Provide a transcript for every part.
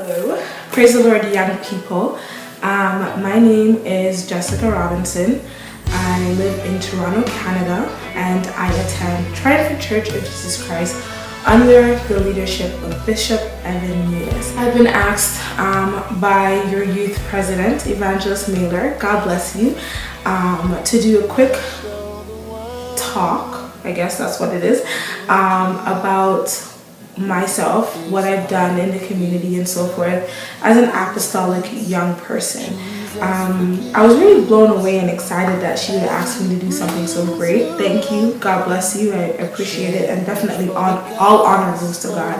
Hello, praise the Lord, young people. My name is Jessica Robinson. I live in Toronto, Canada, and I attend Triumphant Church of Jesus Christ under the leadership of Bishop Evan Nunes. I've been asked by your youth president, Evangelist Mailer, God bless you, to do a quick talk, I guess that's what it is, about myself, what I've done in the community and so forth as an apostolic young person. I was really blown away and excited that she would ask me to do something so great. Thank you. God bless you. I appreciate it, and definitely all honor goes to God.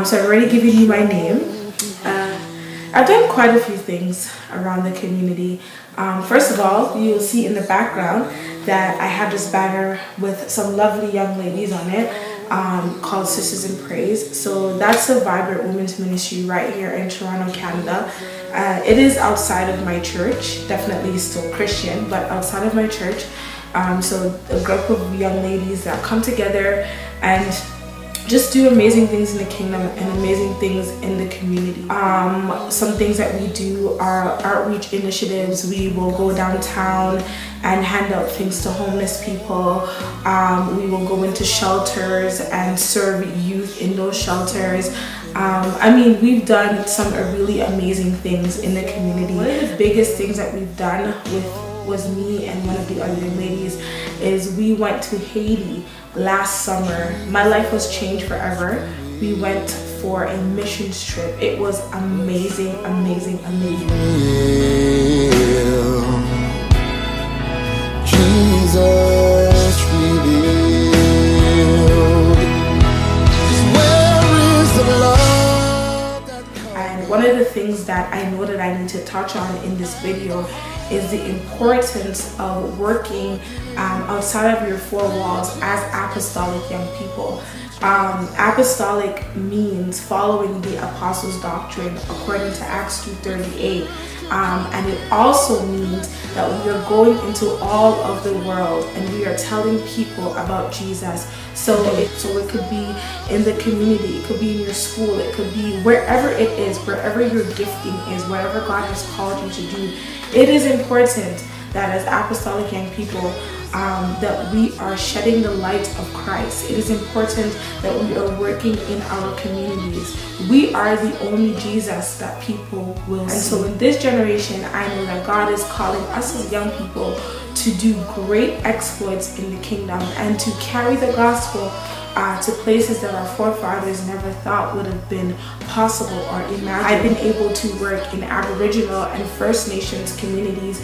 So I've already given you my name. I've done quite a few things around the community. First of all, you will see in the background that I have this banner with some lovely young ladies on it called Sisters in Praise. So that's a vibrant women's ministry right here in Toronto, Canada. It is outside of my church, definitely still Christian, but outside of my church. So a group of young ladies that come together and just do amazing things in the kingdom and amazing things in the community. Some things that we do are outreach initiatives. We will go downtown and hand out things to homeless people. We will go into shelters and serve youth in those shelters. I mean, we've done some really amazing things in the community. One of the biggest things that we've done was me and one of the other ladies is we went to Haiti last summer. My life was changed forever. We went for a missions trip. It was amazing, amazing, amazing. Jesus revealed. Where is the love that comes? And one of the things that I know that I need to touch on in this video is the importance of working outside of your four walls as apostolic young people. Apostolic means following the apostles' doctrine according to Acts 2:38. And it also means that we are going into all of the world and we are telling people about Jesus. So it could be in the community, it could be in your school, it could be wherever it is, wherever your gifting is, whatever God has called you to do. It is important that as apostolic young people that we are shedding the light of Christ. It is important that we are working in our communities. We are the only Jesus that people will see. And so in this generation, I know that God is calling us as young people to do great exploits in the kingdom and to carry the gospel to places that our forefathers never thought would have been possible or imagined. I've been able to work in Aboriginal and First Nations communities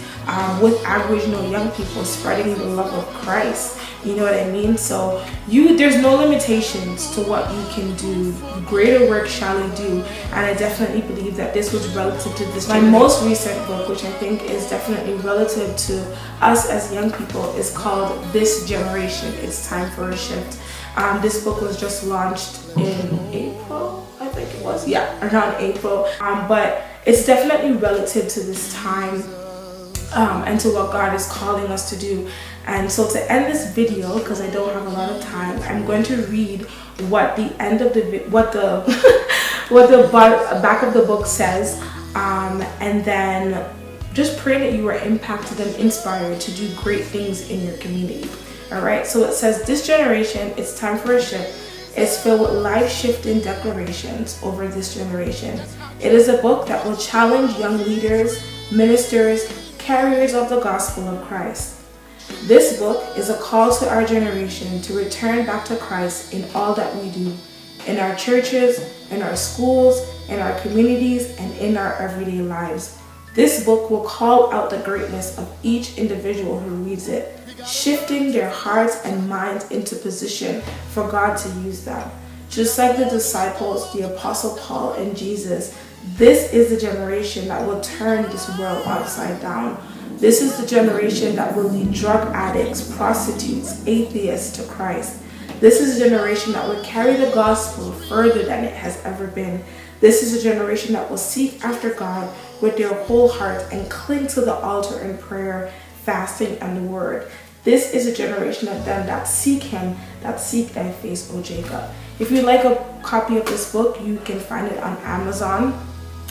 with Aboriginal young people, spreading the love of Christ. You know what I mean? So there's no limitations to what you can do. Greater work shall you do. And I definitely believe that this was relative to this. My most recent book, which I think is definitely relative to us as young people, is called This Generation. It's Time for a Shift. This book was just launched in April, I think it was. Yeah, around April. But it's definitely relative to this time and to what God is calling us to do. And so to end this video, because I don't have a lot of time, I'm going to read what the end of the what the back of the book says, and then just pray that you are impacted and inspired to do great things in your community. All right, so it says, this generation, it's time for a shift, is filled with life-shifting declarations over this generation. It is a book that will challenge young leaders, ministers, carriers of the gospel of Christ. This book is a call to our generation to return back to Christ in all that we do, in our churches, in our schools, in our communities, and in our everyday lives. This book will call out the greatness of each individual who reads it, shifting their hearts and minds into position for God to use them. Just like the disciples, the Apostle Paul, and Jesus, this is the generation that will turn this world upside down. This is the generation that will lead drug addicts, prostitutes, atheists to Christ. This is a generation that will carry the gospel further than it has ever been. This is a generation that will seek after God with their whole heart and cling to the altar in prayer, fasting, and the word. This is a generation of them that seek him, that seek thy face, O Jacob. If you'd like a copy of this book, you can find it on Amazon.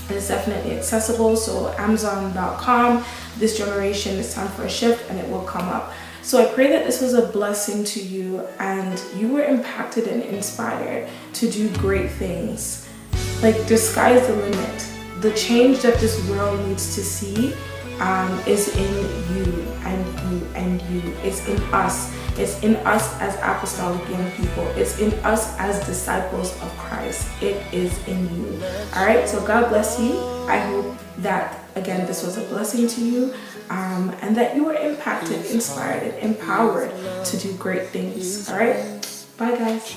It's definitely accessible. So Amazon.com, This Generation, It's Time for a Shift, and it will come up. So I pray that this was a blessing to you and you were impacted and inspired to do great things. Like, the sky's the limit. The change that this world needs to see is in you and you and you. It's in us. It's in us as apostolic young people. It's in us as disciples of Christ. It is in you. All right, so God bless you. I hope that, again, this was a blessing to you, and that you were impacted, inspired, and empowered to do great things. All right, bye guys.